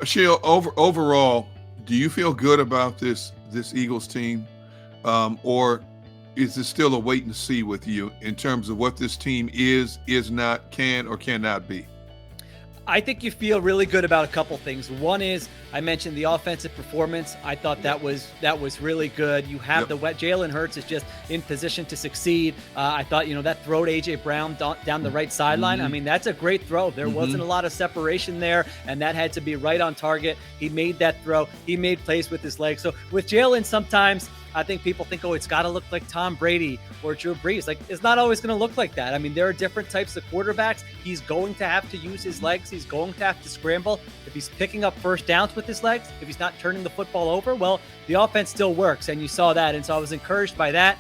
Sheil, overall, do you feel good about this Eagles team, or is it still a wait and see with you in terms of what this team is not, can or cannot be? I think you feel really good about a couple things. One is I mentioned the offensive performance. I thought that was really good. You have the wet Jalen Hurts is just in position to succeed. I thought that throw to AJ Brown down the right sideline. I mean, that's a great throw. There wasn't a lot of separation there, and that had to be right on target. He made that throw. He made plays with his legs. So with Jalen, sometimes I think people think, oh, it's got to look like Tom Brady or Drew Brees. Like, it's not always going to look like that. I mean, there are different types of quarterbacks. He's going to have to use his legs. He's going to have to scramble. If he's picking up first downs with his legs, if he's not turning the football over, well, the offense still works, and you saw that. And so I was encouraged by that.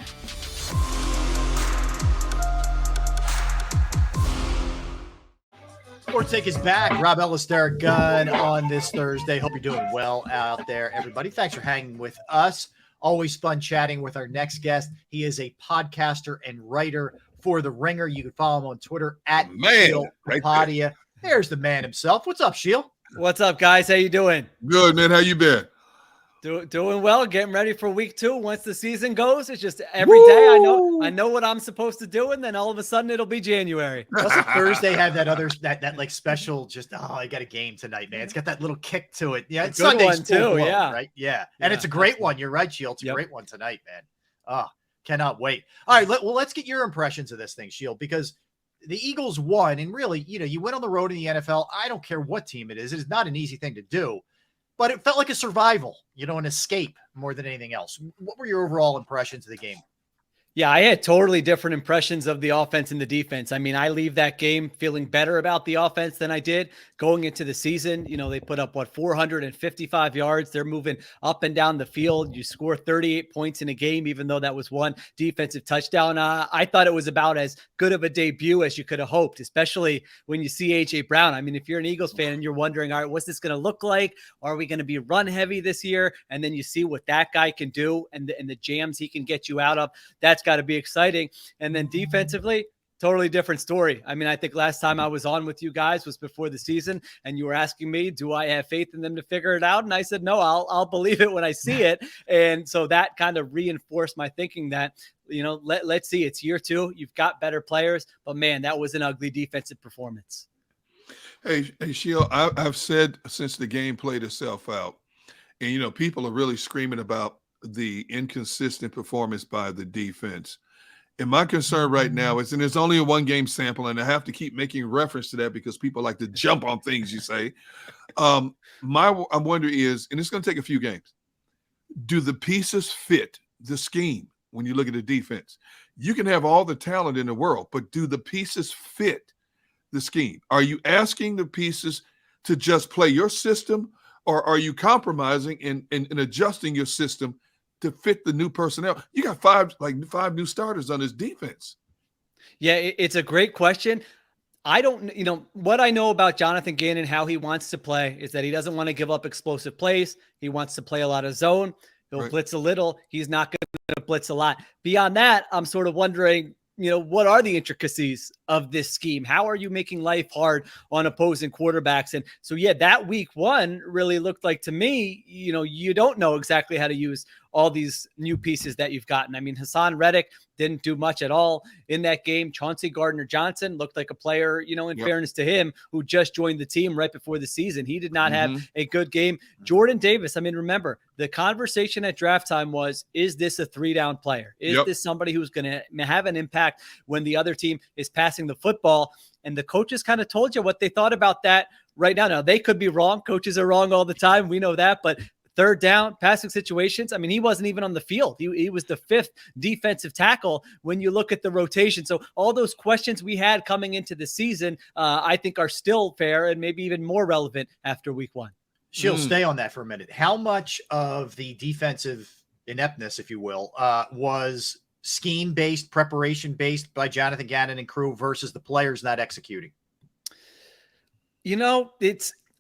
Sports Take is back. Rob Ellis, Derek Gunn on this Thursday. Hope you're doing well out there, everybody. Thanks for hanging with us. Always fun chatting with our next guest. He is a podcaster and writer for The Ringer. You can follow him on Twitter at Sheil Kapadia. There's the man himself. What's up, Sheil? What's up, guys? How you doing? Good, man. How you been? Doing well, getting ready for week 2. Once the season goes, it's just every day I know what I'm supposed to do, and then all of a sudden it'll be January. Doesn't Thursday have that like special, just I got a game tonight, man. It's got that little kick to it. Yeah, it's Sunday's too, right? Yeah. And it's a great one. You're right, Sheil. It's a great one tonight, man. Cannot wait. All right, let's get your impressions of this thing, Sheil, because the Eagles won, and really, you went on the road in the NFL. I don't care what team it is. It is not an easy thing to do. But it felt like a survival, an escape more than anything else. What were your overall impressions of the game? Yeah, I had totally different impressions of the offense and the defense. I mean, I leave that game feeling better about the offense than I did going into the season. They put up 455 yards. They're moving up and down the field. You score 38 points in a game, even though that was one defensive touchdown. I thought it was about as good of a debut as you could have hoped, especially when you see AJ Brown. I mean, if you're an Eagles fan and you're wondering, all right, what's this going to look like? Are we going to be run heavy this year? And then you see what that guy can do and the jams he can get you out of. That's got to be exciting. And then defensively, totally different story. I mean, I think last time I was on with you guys was before the season, and you were asking me, do I have faith in them to figure it out? And I said, no, I'll believe it when I see it. And so that kind of reinforced my thinking that, let's see, it's year 2. You've got better players, but man, that was an ugly defensive performance. Hey, Sheil, I've said since the game played itself out, and, people are really screaming about the inconsistent performance by the defense. And my concern right now is, and there's only a 1-game sample, and I have to keep making reference to that because people like to jump on things you say. I'm wondering is, and it's going to take a few games, do the pieces fit the scheme when you look at the defense? You can have all the talent in the world, but do the pieces fit the scheme? Are you asking the pieces to just play your system, or are you compromising and adjusting your system to fit the new personnel? You got five new starters on this defense. Yeah, it's a great question. I don't, what I know about Jonathon Gannon, how he wants to play is that he doesn't want to give up explosive plays. He wants to play a lot of zone. He'll blitz a little. He's not going to blitz a lot. Beyond that, I'm sort of wondering, what are the intricacies of this scheme? How are you making life hard on opposing quarterbacks? And so, yeah, that week 1 really looked like, to me, you don't know exactly how to use all these new pieces that you've gotten. I mean, Hassan Reddick didn't do much at all in that game. Chauncey Gardner-Johnson looked like a player, in fairness to him, who just joined the team right before the season. He did not have a good game. Jordan Davis, I mean, remember, the conversation at draft time was, is this a 3-down player? Is this somebody who's going to have an impact when the other team is passing the football? And the coaches kind of told you what they thought about that right now. Now, they could be wrong. Coaches are wrong all the time. We know that. But 3rd down passing situations, I mean, he wasn't even on the field. He was the 5th defensive tackle when you look at the rotation. So all those questions we had coming into the season, I think are still fair and maybe even more relevant after week 1. She'll stay on that for a minute. How much of the defensive ineptness, if you will, was scheme-based, preparation-based by Jonathon Gannon and crew versus the players not executing?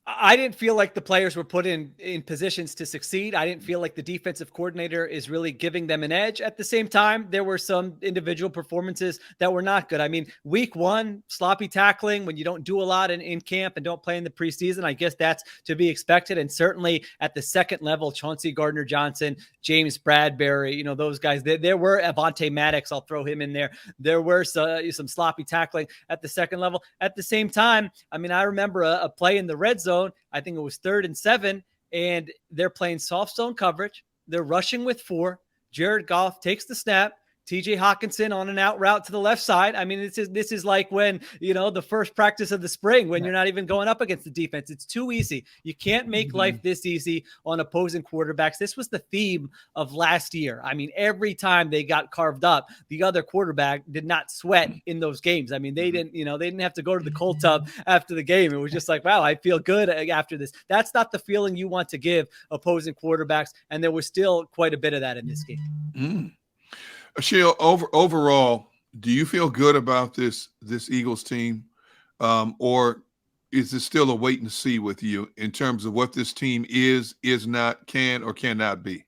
I didn't feel like the players were put in positions to succeed. I didn't feel like the defensive coordinator is really giving them an edge. At the same time, there were some individual performances that were not good. I mean, week one, sloppy tackling when you don't do a lot in camp and don't play in the preseason, I guess that's to be expected. And certainly at the second level, Chauncey Gardner-Johnson, James Bradbury, those guys, there were Avonte Maddox. I'll throw him in there. There were some sloppy tackling at the second level. At the same time, I mean, I remember a play in the red zone. I think it was 3rd and 7, and they're playing soft zone coverage. They're rushing with 4. Jared Goff takes the snap. TJ Hawkinson on an out route to the left side. I mean, this is like when, the first practice of the spring, when you're not even going up against the defense. It's too easy. You can't make life this easy on opposing quarterbacks. This was the theme of last year. I mean, every time they got carved up, the other quarterback did not sweat in those games. I mean, they didn't have to go to the cold tub after the game. It was just like, wow, I feel good after this. That's not the feeling you want to give opposing quarterbacks. And there was still quite a bit of that in this game. Sheil, overall, do you feel good about this Eagles team, or is it still a wait and see with you in terms of what this team is not, can or cannot be?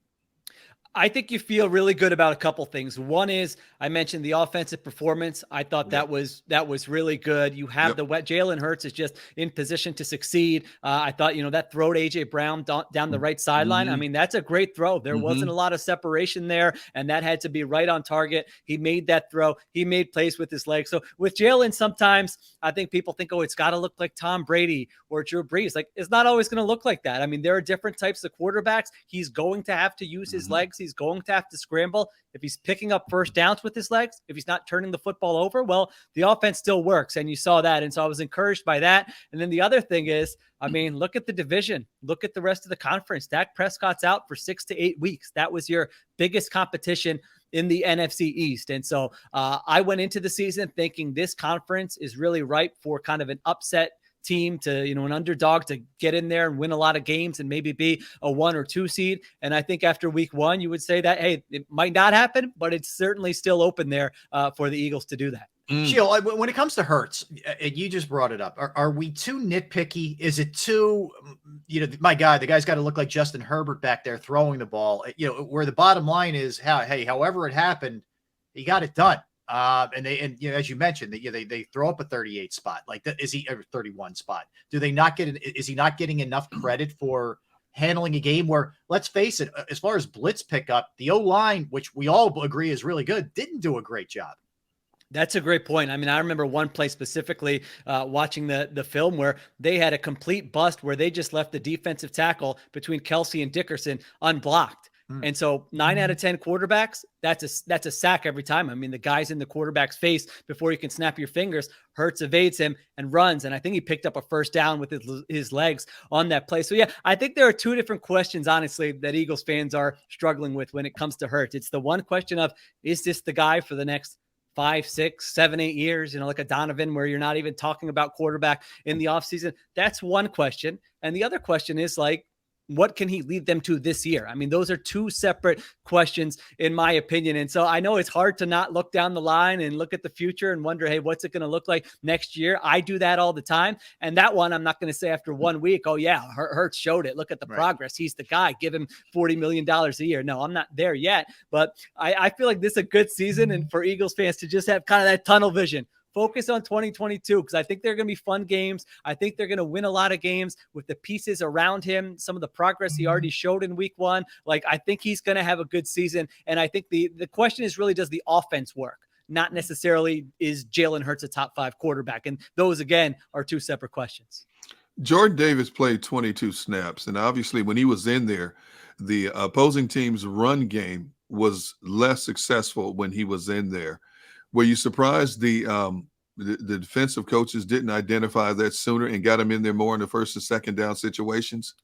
I think you feel really good about a couple things. One is, I mentioned the offensive performance. I thought that was really good. You have Jalen Hurts is just in position to succeed. I thought, that throw to AJ Brown down the right sideline. I mean, that's a great throw. There wasn't a lot of separation there, and that had to be right on target. He made that throw. He made plays with his legs. So with Jalen, sometimes I think people think, oh, it's got to look like Tom Brady or Drew Brees. Like, it's not always going to look like that. I mean, there are different types of quarterbacks. He's going to have to use his legs. He's going to have to scramble. If he's picking up first downs with his legs, if he's not turning the football over, well, the offense still works. And you saw that. And so I was encouraged by that. And then the other thing is, I mean, look at the division. Look at the rest of the conference. Dak Prescott's out for 6 to 8 weeks. That was your biggest competition in the NFC East. And so I went into the season thinking this conference is really ripe for kind of an upset team, to an underdog to get in there and win a lot of games and maybe be a 1 or 2 seed. And I think after week 1, you would say that, hey, it might not happen, but it's certainly still open there for the Eagles to do that. Sheil, when it comes to Hurts, and you just brought it up, are we too nitpicky? Is it too, the guy's got to look like Justin Herbert back there throwing the ball, where the bottom line is, however it happened, he got it done. And as you mentioned, they throw up a 38 spot. Like, is he a 31 spot? Do they not get is he not getting enough credit for handling a game where, let's face it, as far as blitz pickup, the O-line, which we all agree is really good, didn't do a great job. That's a great point. I mean, I remember one play specifically watching the film where they had a complete bust where they just left the defensive tackle between Kelsey and Dickerson unblocked. And so 9 out of 10 quarterbacks, that's a sack every time. I mean, the guy's in the quarterback's face before you can snap your fingers. Hurts evades him and runs. And I think he picked up a first down with his legs on that play. So yeah, I think there are 2 different questions, honestly, that Eagles fans are struggling with when it comes to Hurts. It's the one question of, is this the guy for the next 5, 6, 7, 8 years, like a Donovan, where you're not even talking about quarterback in the offseason? That's one question. And the other question is, like, what can he lead them to this year? I mean, those are 2 separate questions, in my opinion. And so I know it's hard to not look down the line and look at the future and wonder, hey, what's it going to look like next year? I do that all the time. And that one, I'm not going to say after 1 week, oh yeah, Hurts showed it. Look at the progress. He's the guy. Give him $40 million a year. No, I'm not there yet. But I feel like this is a good season, and for Eagles fans to just have kind of that tunnel vision. Focus on 2022, because I think they're going to be fun games. I think they're going to win a lot of games with the pieces around him, some of the progress he already showed in week 1. Like, I think he's going to have a good season. And I think the question is really, does the offense work? Not necessarily, is Jalen Hurts a top 5 quarterback? And those, again, are 2 separate questions. Jordan Davis played 22 snaps. And obviously when he was in there, the opposing team's run game was less successful when he was in there. Were you surprised the defensive coaches didn't identify that sooner and got him in there more in the first and second down situations?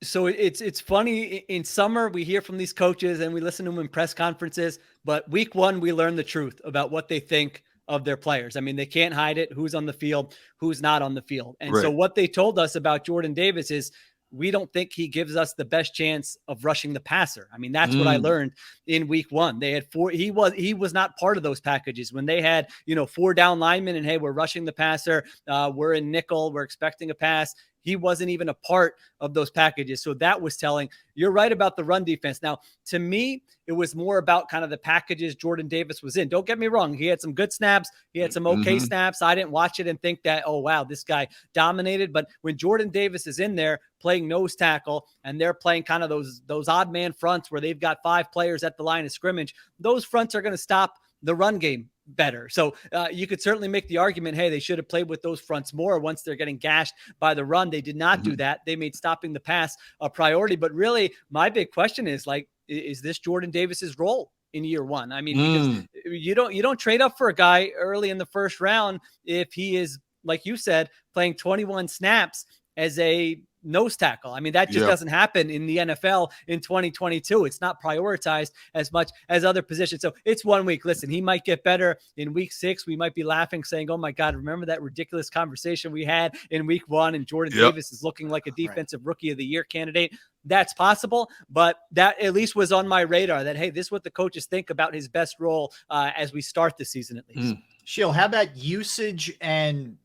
So it's funny. In summer, we hear from these coaches and we listen to them in press conferences, but week 1, we learn the truth about what they think of their players. I mean, they can't hide it. Who's on the field, who's not on the field. And so what they told us about Jordan Davis is, we don't think he gives us the best chance of rushing the passer. I mean, that's what I learned in week 1. They had 4. He was not part of those packages when they had, 4 down linemen and, hey, we're rushing the passer. We're in nickel. We're expecting a pass. he wasn't even a part of those packages. So that was telling. You're right about the run defense. Now, to me, it was more about kind of the packages Jordan Davis was in. Don't get me wrong. He had some good snaps. He had some okay snaps. I didn't watch it and think that, oh, wow, this guy dominated. But when Jordan Davis is in there playing nose tackle and they're playing kind of those odd man fronts where they've got 5 players at the line of scrimmage, those fronts are going to stop the run game better. So you could certainly make the argument, hey, they should have played with those fronts more once they're getting gashed by the run. They did not do that. They made stopping the pass a priority. But really, my big question is, like, is this Jordan Davis's role in year one? I mean, because you don't trade up for a guy early in the first round if he is, like you said, playing 21 snaps as a nose tackle. I mean, that just doesn't happen in the NFL in 2022. It's not prioritized as much as other positions. So it's 1 week. Listen, he might get better in week 6. We might be laughing saying, oh my God, remember that ridiculous conversation we had in week 1 and Jordan Davis is looking like a defensive rookie of the year candidate. That's possible, but that at least was on my radar that, hey, this is what the coaches think about his best role as we start the season at least. Sheil, how about usage and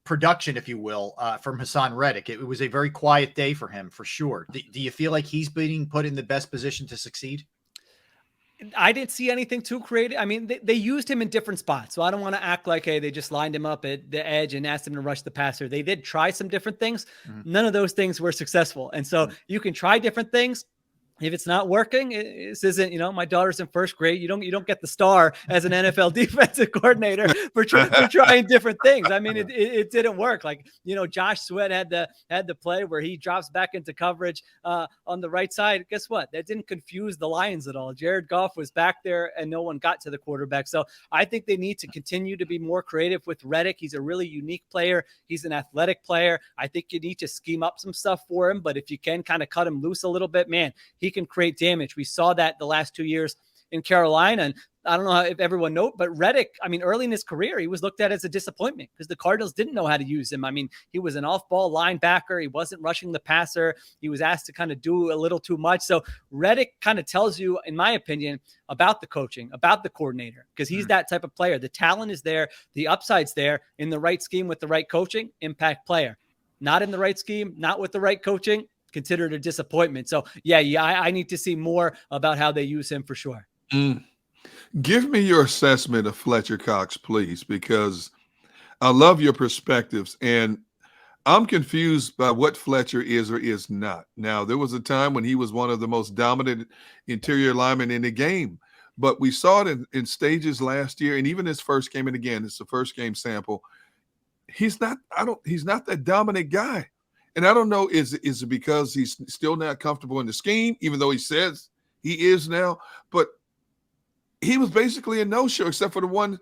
production, if you will, from Hassan Reddick? It was a very quiet day for him, for sure. Do you feel like he's being put in the best position to succeed? I didn't see anything too creative. I mean, they used him in different spots, so I don't want to act like, hey, they just lined him up at the edge and asked him to rush the passer. They did try some different things. None of those things were successful. And so you can try different things. If it's not working, this isn't, my daughter's in first grade. You don't get the star as an NFL defensive coordinator for trying different things. I mean, it didn't work. Like, Josh Sweat had the play where he drops back into coverage on the right side. Guess what? That didn't confuse the Lions at all. Jared Goff was back there and no one got to the quarterback. So I think they need to continue to be more creative with Reddick. He's a really unique player. He's an athletic player. I think you need to scheme up some stuff for him, but if you can kind of cut him loose a little bit, man, he can create damage. We saw that the last 2 years in Carolina. And I don't know if everyone knows, but Reddick, I mean, early in his career, he was looked at as a disappointment because the Cardinals didn't know how to use him. I mean, he was an off-ball linebacker. He wasn't rushing the passer. He was asked to kind of do a little too much. So Reddick kind of tells you, in my opinion, about the coaching, about the coordinator, because he's that type of player. The talent is there. The upside's there. In the right scheme with the right coaching, impact player. Not in the right scheme, not with the right coaching, considered a disappointment. So I need to see more about how they use him for sure. Give me your assessment of Fletcher Cox, please, because I love your perspectives and I'm confused by what Fletcher is or is not. Now, there was a time when he was one of the most dominant interior linemen in the game, but we saw it in stages last year, and even his first game, and again, it's the first game sample. He's not that dominant guy. And I don't know, is it because he's still not comfortable in the scheme, even though he says he is now? But he was basically a no-show except for the one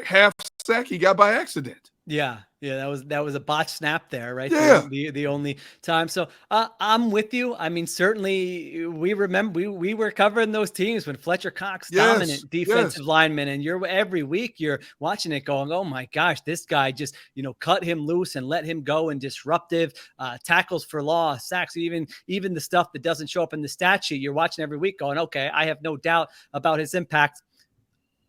half sack he got by accident. Yeah, that was a botched snap there, right? Yeah. The only time. So I'm with you. I mean, certainly we remember we were covering those teams when Fletcher Cox, dominant defensive lineman, and every week you're watching it going, oh my gosh, this guy just, cut him loose and let him go, and disruptive tackles for loss, sacks, even the stuff that doesn't show up in the stat sheet. You're watching every week going, okay, I have no doubt about his impact.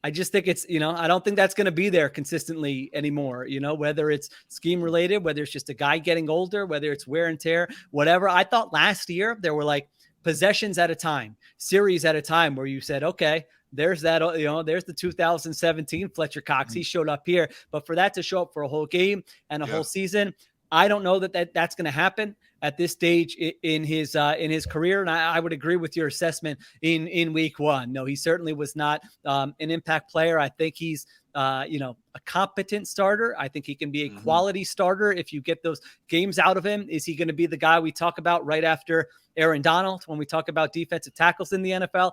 I just think it's, I don't think that's going to be there consistently anymore, whether it's scheme related, whether it's just a guy getting older, whether it's wear and tear, whatever. I thought last year there were like possessions at a time, series at a time where you said, okay, there's that, there's the 2017 Fletcher Cox. He showed up here, but for that to show up for a whole game and a whole season, I don't know that's going to happen at this stage in his career. And I would agree with your assessment in week 1. No, he certainly was not an impact player. I think he's, a competent starter. I think he can be a quality starter if you get those games out of him. Is he going to be the guy we talk about right after Aaron Donald when we talk about defensive tackles in the NFL?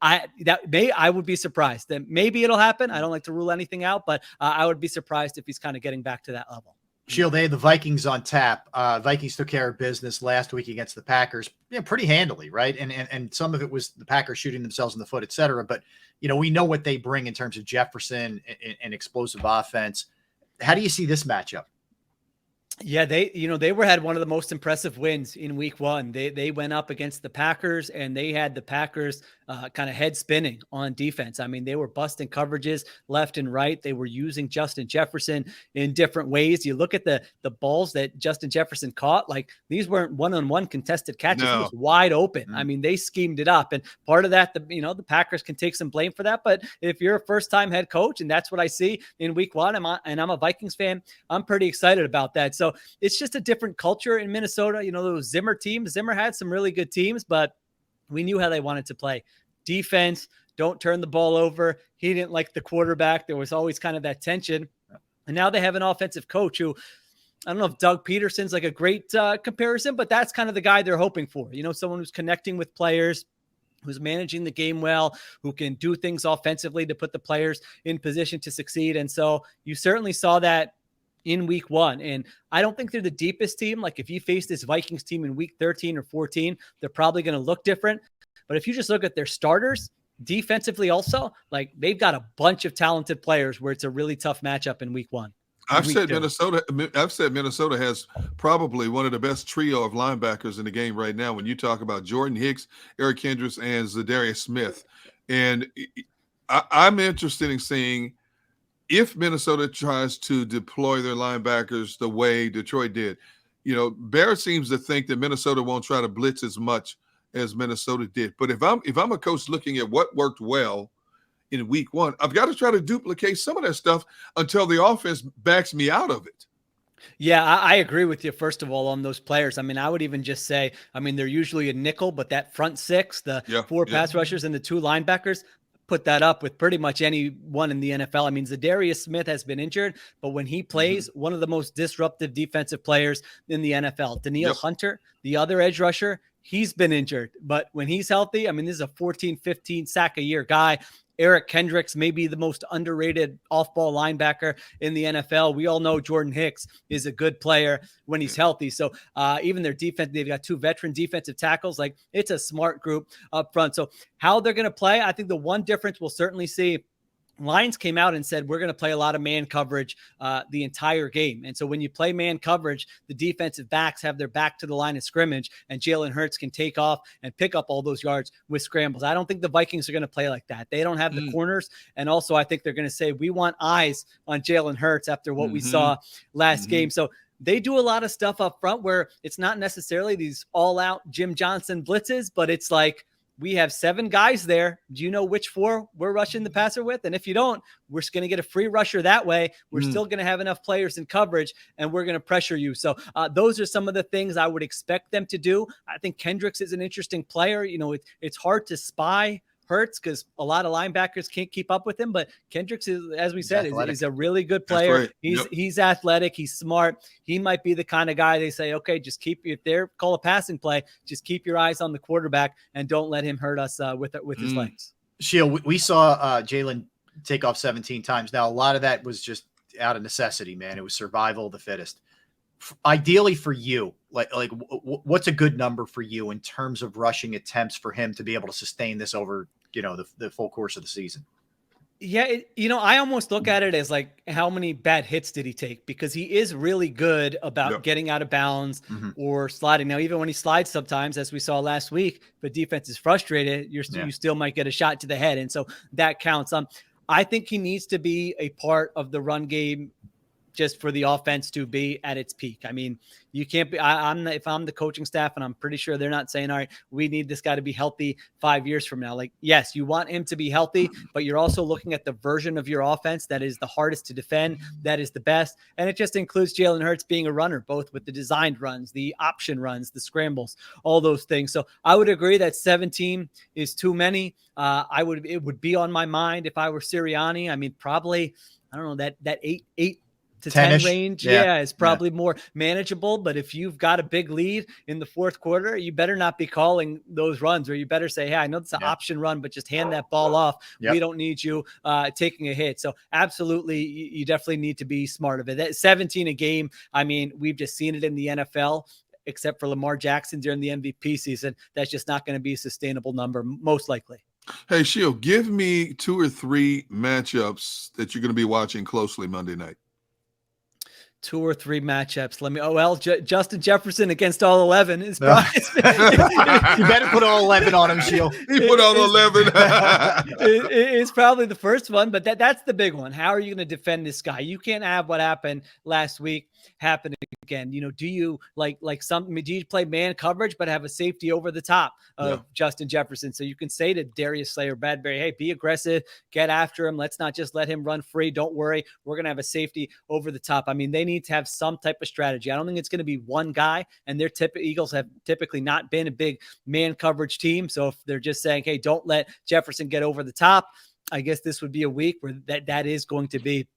I would be surprised that maybe it'll happen. I don't like to rule anything out, but I would be surprised if he's kind of getting back to that level. Sheil, they had the Vikings on tap. Vikings took care of business last week against the Packers, pretty handily, right? And some of it was the Packers shooting themselves in the foot, et cetera. But, we know what they bring in terms of Jefferson and explosive offense. How do you see this matchup? Yeah, they had one of the most impressive wins in week 1. They went up against the Packers, and they had the Packers kind of head spinning on defense. I mean, they were busting coverages left and right. They were using Justin Jefferson in different ways. You look at the balls that Justin Jefferson caught, like these weren't one-on-one contested catches. No. He was wide open. I mean, they schemed it up. And part of that, the Packers can take some blame for that. But if you're a first-time head coach, and that's what I see in week 1, and I'm a Vikings fan, I'm pretty excited about that. So it's just a different culture in Minnesota. Those Zimmer teams, Zimmer had some really good teams, but we knew how they wanted to play. Defense, don't turn the ball over. He didn't like the quarterback. There was always kind of that tension. And now they have an offensive coach who, I don't know if Doug Peterson's like a great comparison, but that's kind of the guy they're hoping for. Someone who's connecting with players, who's managing the game well, who can do things offensively to put the players in position to succeed. And so you certainly saw that in week 1. And I don't think they're the deepest team. Like if you face this Vikings team in week 13 or 14, they're probably going to look different. But if you just look at their starters defensively also, like they've got a bunch of talented players where it's a really tough matchup in week 1. I've said Minnesota has probably one of the best trio of linebackers in the game right now. When you talk about Jordan Hicks, Eric Kendricks, and Zadarius Smith. And I'm interested in seeing if Minnesota tries to deploy their linebackers the way Detroit did. Bear seems to think that Minnesota won't try to blitz as much as Minnesota did. But if I'm a coach looking at what worked well in week 1, I've got to try to duplicate some of that stuff until the offense backs me out of it. Yeah, I agree with you, first of all, on those players. I mean, I would even just say, they're usually a nickel, but that front 6, the 4 pass rushers and the 2 linebackers, put that up with pretty much anyone in the NFL. I mean, Zadarius Smith has been injured, but when he plays, one of the most disruptive defensive players in the NFL. Danielle Hunter, the other edge rusher, he's been injured, but when he's healthy, this is a 14, 15 sack a year guy. Eric Kendricks may be the most underrated off-ball linebacker in the NFL. We all know Jordan Hicks is a good player when he's healthy. So even their defense, they've got 2 veteran defensive tackles. Like it's a smart group up front. So how they're going to play, I think the one difference we'll certainly see, Lions came out and said, we're going to play a lot of man coverage the entire game. And so when you play man coverage, the defensive backs have their back to the line of scrimmage, and Jalen Hurts can take off and pick up all those yards with scrambles. I don't think the Vikings are going to play like that. They don't have the corners. And also I think they're going to say, we want eyes on Jalen Hurts after what we saw last game. So they do a lot of stuff up front where it's not necessarily these all out Jim Johnson blitzes, but it's like, we have 7 guys there. Do you know which 4 we're rushing the passer with? And if you don't, we're just going to get a free rusher that way. We're still going to have enough players in coverage, and we're going to pressure you. So those are some of the things I would expect them to do. I think Kendricks is an interesting player. It's hard to spy Hurts because a lot of linebackers can't keep up with him, but Kendricks is, as we said, is a really good player. Right. He's athletic. He's smart. He might be the kind of guy they say, okay, just if they're call a passing play, just keep your eyes on the quarterback and don't let him hurt us with his legs. Sheil, we saw Jalen take off 17 times. Now, a lot of that was just out of necessity, man. It was survival of the fittest. Ideally for you, like what's a good number for you in terms of rushing attempts for him to be able to sustain this over, the full course of the season? Yeah, I almost look at it as like, how many bad hits did he take? Because he is really good about getting out of bounds or sliding. Now, even when he slides sometimes, as we saw last week, if the defense is frustrated, you still might get a shot to the head. And so that counts. I think he needs to be a part of the run game just for the offense to be at its peak. I mean, you can't be, if I'm the coaching staff, and I'm pretty sure they're not saying, all right, we need this guy to be healthy 5 years from now. Like, yes, you want him to be healthy, but you're also looking at the version of your offense that is the hardest to defend, that is the best. And it just includes Jalen Hurts being a runner, both with the designed runs, the option runs, the scrambles, all those things. So I would agree that 17 is too many. It would be on my mind if I were Sirianni. I mean, probably, I don't know, that 8 to 10 range. Yeah, is probably more manageable. But if you've got a big lead in the fourth quarter, you better not be calling those runs, or you better say, hey, I know it's an option run, but just hand that ball off. We don't need you taking a hit. So absolutely, you definitely need to be smart of it. That 17 a game, I mean, we've just seen it in the NFL, except for Lamar Jackson during the MVP season. That's just not going to be a sustainable number, most likely. Hey, Sheil, give me 2 or 3 matchups that you're going to be watching closely Monday night. 2 or 3 matchups. Justin Jefferson against all 11 is probably, you better put all 11 on him, Sheil. He put all 11. It's probably the first one, but that's the big one. How are you going to defend this guy? You can't have what happened last week happen again. Do you do you play man coverage but have a safety over the top of Justin Jefferson? So you can say to Darius Slayer-Bradbury, hey, be aggressive, get after him. Let's not just let him run free. Don't worry. We're going to have a safety over the top. I mean, they need to have some type of strategy. I don't think it's going to be one guy, and Eagles have typically not been a big man coverage team. So if they're just saying, hey, don't let Jefferson get over the top, I guess this would be a week where that is going to be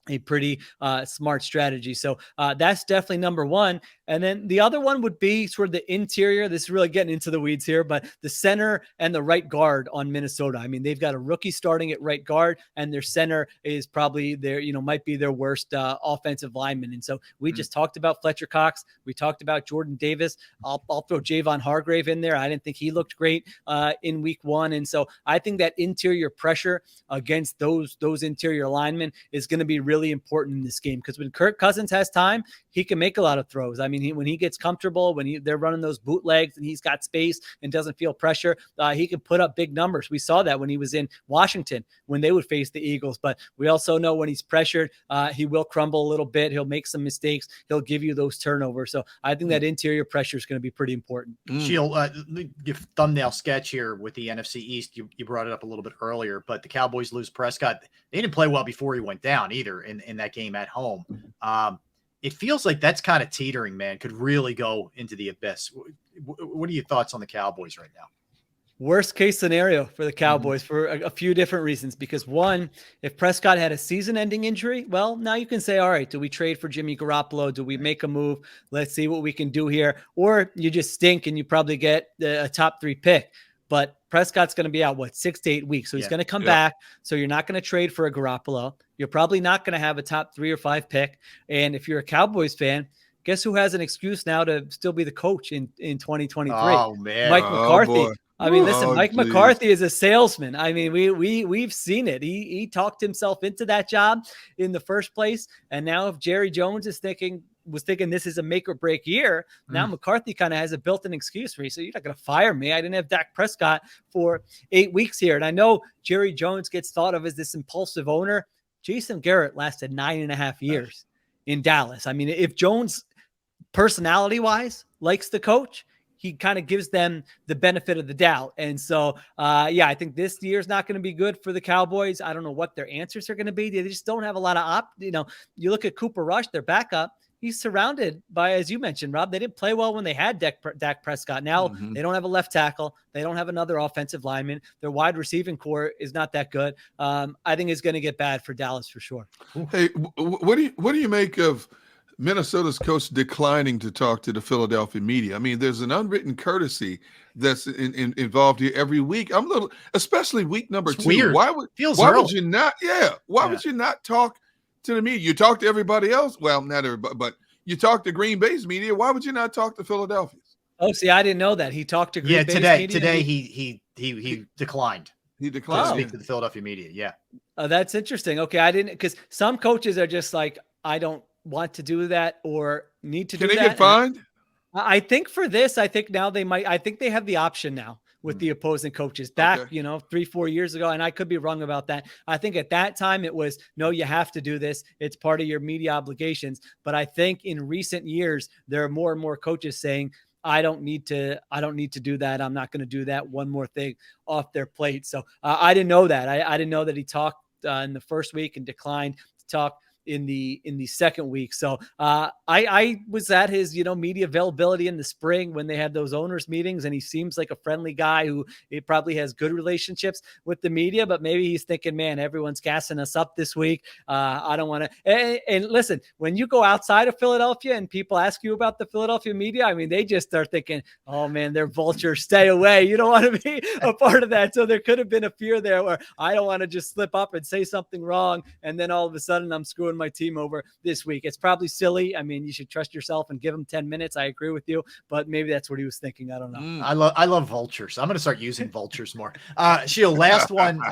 a pretty smart strategy. So that's definitely number one. And then the other one would be sort of the interior. This is really getting into the weeds here, but the center and the right guard on Minnesota. I mean, they've got a rookie starting at right guard, and their center is probably might be their worst offensive lineman. And so we just talked about Fletcher Cox. We talked about Jordan Davis. I'll throw Javon Hargrave in there. I didn't think he looked great in week 1. And so I think that interior pressure against those interior linemen is going to be really important in this game, because when Kirk Cousins has time, he can make a lot of throws. I mean, when he gets comfortable, when they're running those bootlegs and he's got space and doesn't feel pressure, he can put up big numbers. We saw that when he was in Washington when they would face the Eagles. But we also know when he's pressured, he will crumble a little bit. He'll make some mistakes. He'll give you those turnovers. So I think that interior pressure is going to be pretty important. Sheil, your thumbnail sketch here with the NFC East, you brought it up a little bit earlier, but the Cowboys lose Prescott. They didn't play well before he went down either in that game at home. It feels like that's kind of teetering, man. Could really go into the abyss. What are your thoughts on the Cowboys right now? Worst case scenario for the Cowboys for a few different reasons. Because one, if Prescott had a season-ending injury, well, now you can say, all right, do we trade for Jimmy Garoppolo? Do we make a move? Let's see what we can do here. Or you just stink and you probably get a top 3 pick. But Prescott's going to be out, 6 to 8 weeks. So he's going to come back. So you're not going to trade for a Garoppolo. You're probably not going to have a top 3 or 5 pick. And if you're a Cowboys fan, guess who has an excuse now to still be the coach in 2023? Oh, man. Mike McCarthy. Boy. I mean, listen, Mike geez. McCarthy is a salesman. I mean, we've seen it. He talked himself into that job in the first place. And now if Jerry Jones was thinking this is a make or break year, now McCarthy kind of has a built-in excuse for me. So you're not going to fire me. I didn't have Dak Prescott for 8 weeks here. And I know Jerry Jones gets thought of as this impulsive owner. Jason Garrett lasted 9.5 years in Dallas. I mean, if Jones personality-wise likes the coach, he kind of gives them the benefit of the doubt. And so, I think this year's not going to be good for the Cowboys. I don't know what their answers are going to be. They just don't have a lot of you look at Cooper Rush, their backup. He's surrounded by, as you mentioned, Rob, they didn't play well when they had Dak Prescott. Now they don't have a left tackle. They don't have another offensive lineman. Their wide receiving core is not that good. I think it's going to get bad for Dallas for sure. Hey, what do you make of Minnesota's coach declining to talk to the Philadelphia media? I mean, there's an unwritten courtesy that's involved here every week. I'm a little, especially week number 2. Weird. Why would you not? Why would you not talk to the media? You talk to everybody else. Well, not everybody, but you talk to Green Bay's media. Why would you not talk to Philadelphia's? Oh, see, I didn't know that he talked to Green Bay's media. Today he declined. He declined to speak to the Philadelphia media. Yeah. That's interesting. Okay, I didn't, because some coaches are just like, I don't want to do that or need to do that. Can they get fined? I think for this, I think now they might. I think they have the option now with the opposing coaches back, 3-4 years ago. And I could be wrong about that. I think at that time it was, no, you have to do this. It's part of your media obligations. But I think in recent years, there are more and more coaches saying, I don't need to do that. I'm not going to do that. One more thing off their plate. So I didn't know that. I didn't know that he talked in the first week and declined to talk in the second week. So I was at his, media availability in the spring when they had those owners meetings, and he seems like a friendly guy who probably has good relationships with the media, but maybe he's thinking, man, everyone's gassing us up this week. I don't want to, and listen, when you go outside of Philadelphia and people ask you about the Philadelphia media, I mean, they just start thinking, oh man, they're vultures, stay away. You don't want to be a part of that. So there could have been a fear there where I don't want to just slip up and say something wrong. And then all of a sudden I'm screwing my team over this week. It's probably silly. I mean, you should trust yourself and give him 10 minutes. I agree with you, but maybe that's what he was thinking. I don't know. I love vultures. I'm going to start using vultures more. Sheil, last one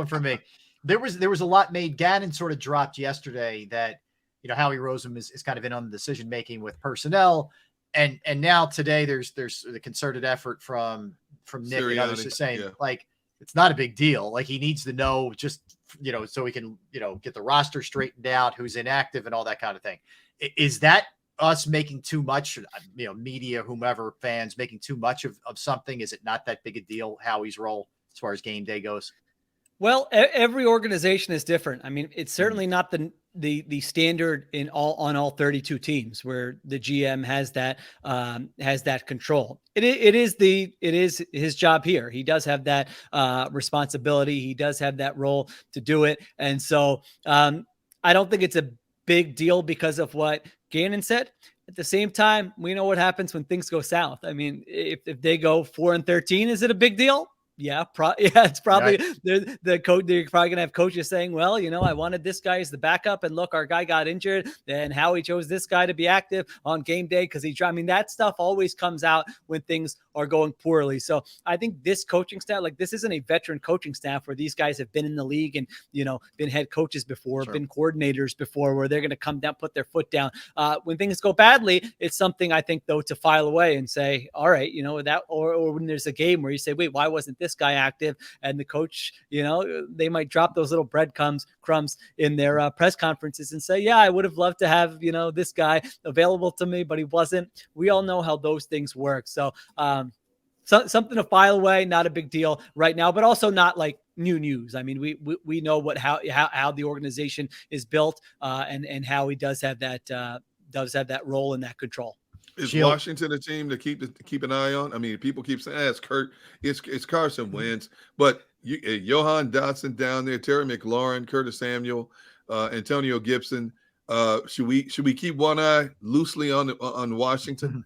for me. There was a lot made. Gannon sort of dropped yesterday that Howie Roseman is kind of in on the decision making with personnel. And now today there's the concerted effort from Nick and others just saying like it's not a big deal. Like he needs to know just so we can get the roster straightened out, who's inactive and all that kind of thing. Is that us making too much? Media, whomever, fans making too much of something? Is it not that big a deal? Howie's role as far as game day goes? Well, every organization is different. I mean, it's certainly not the standard on all 32 teams where the GM has that control. It is his job here. He does have that responsibility. He does have that role to do it. And so I don't think it's a big deal because of what Gannon said. At the same time, we know what happens when things go south. I mean, if they go 4-13, is it a big deal? Yeah, it's probably right. The coach. They're probably gonna have coaches saying, "Well, I wanted this guy as the backup, and look, our guy got injured, and Howie chose this guy to be active on game day because he." I mean, that stuff always comes out when things are going poorly. So I think this coaching staff, like this, isn't a veteran coaching staff where these guys have been in the league and been head coaches before, been coordinators before, where they're going to come down, put their foot down. When things go badly, it's something I think though to file away and say, all right, that, or when there's a game where you say, wait, why wasn't this guy active? And the coach, they might drop those little breadcrumbs in their press conferences and say, yeah, I would have loved to have, this guy available to me, but he wasn't. We all know how those things work. So, something to file away, not a big deal right now, but also not like new news. I mean, we know how the organization is built, and how he does have that role and that control. Is Washington a team to keep an eye on? I mean, people keep saying, it's Kurt, it's Carson Wentz, but Johan Dotson down there, Terry McLaurin, Curtis Samuel, Antonio Gibson. Should we keep one eye loosely on Washington?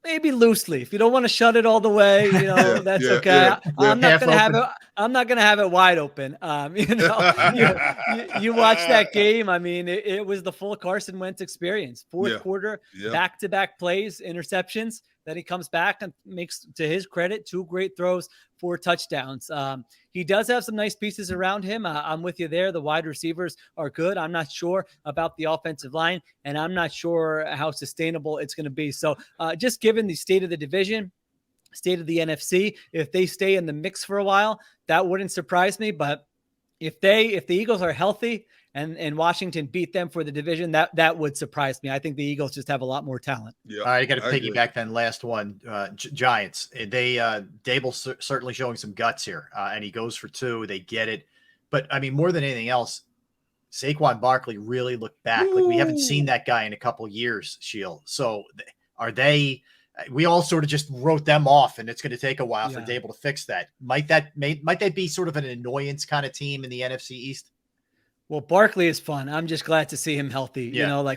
Maybe loosely. If you don't want to shut it all the way, that's okay. Yeah. I'm not going to have it wide open. You watch that game. I mean, it was the full Carson Wentz experience. Fourth quarter, back-to-back plays, interceptions. Then he comes back and makes, to his credit, 2 great throws, 4 touchdowns. He does have some nice pieces around him. I'm with you there. The wide receivers are good. I'm not sure about the offensive line, and I'm not sure how sustainable it's going to be. So just given the state of the division, state of the NFC, if they stay in the mix for a while, that wouldn't surprise me. But if the Eagles are healthy and Washington beat them for the division, that would surprise me. I think the Eagles just have a lot more talent. Yeah. All right, I got to piggyback then. Last one, Giants. Dable certainly showing some guts here, and he goes for 2. They get it, but I mean, more than anything else, Saquon Barkley really looked back. Like we haven't seen that guy in a couple years, Sheil. So are they? We all sort of just wrote them off, and it's going to take a while for Dable to fix that. Might that be sort of an annoyance kind of team in the NFC East? Well, Barkley is fun. I'm just glad to see him healthy. Yeah.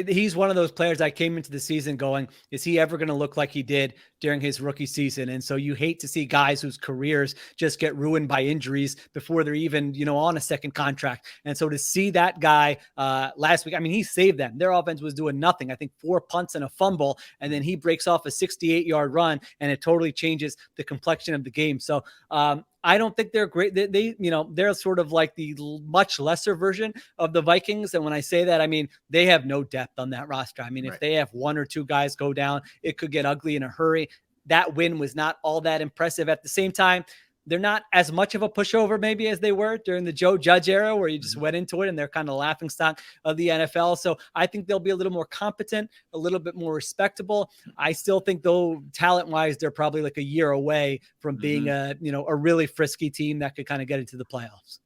He's one of those players I came into the season going, is he ever going to look like he did during his rookie season? And so you hate to see guys whose careers just get ruined by injuries before they're even, on a second contract. And so to see that guy last week, I mean, he saved them. Their offense was doing nothing. I think 4 punts and a fumble, and then he breaks off a 68-yard run, and it totally changes the complexion of the game. So, I don't think they're great. They're sort of like the much lesser version of the Vikings. And when I say that, I mean, they have no depth on that roster. I mean, if they have 1 or 2 guys go down, it could get ugly in a hurry. That win was not all that impressive. At the same time, they're not as much of a pushover maybe as they were during the Joe Judge era, where you just went into it and they're kind of laughing stock of the NFL. So I think they'll be a little more competent, a little bit more respectable. I still think though, talent wise, they're probably like a year away from being a really frisky team that could kind of get into the playoffs.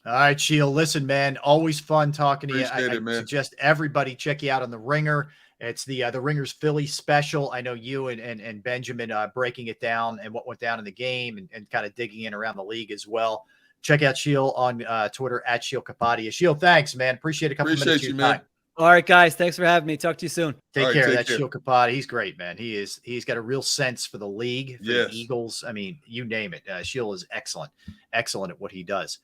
All right, Sheil, listen, man, always fun talking to you. I suggest everybody check you out on The Ringer. It's the Ringer's Philly special. I know you and Benjamin breaking it down and what went down in the game and kind of digging in around the league as well. Check out Sheil on Twitter at Sheil Kapadia. Sheil, thanks, man. Appreciate a couple minutes of your time. All right, guys. Thanks for having me. Talk to you soon. Take care. That's Sheil Kapadia. He's great, man. He's got a real sense for the league, for the Eagles. I mean, you name it. Sheil is excellent at what he does.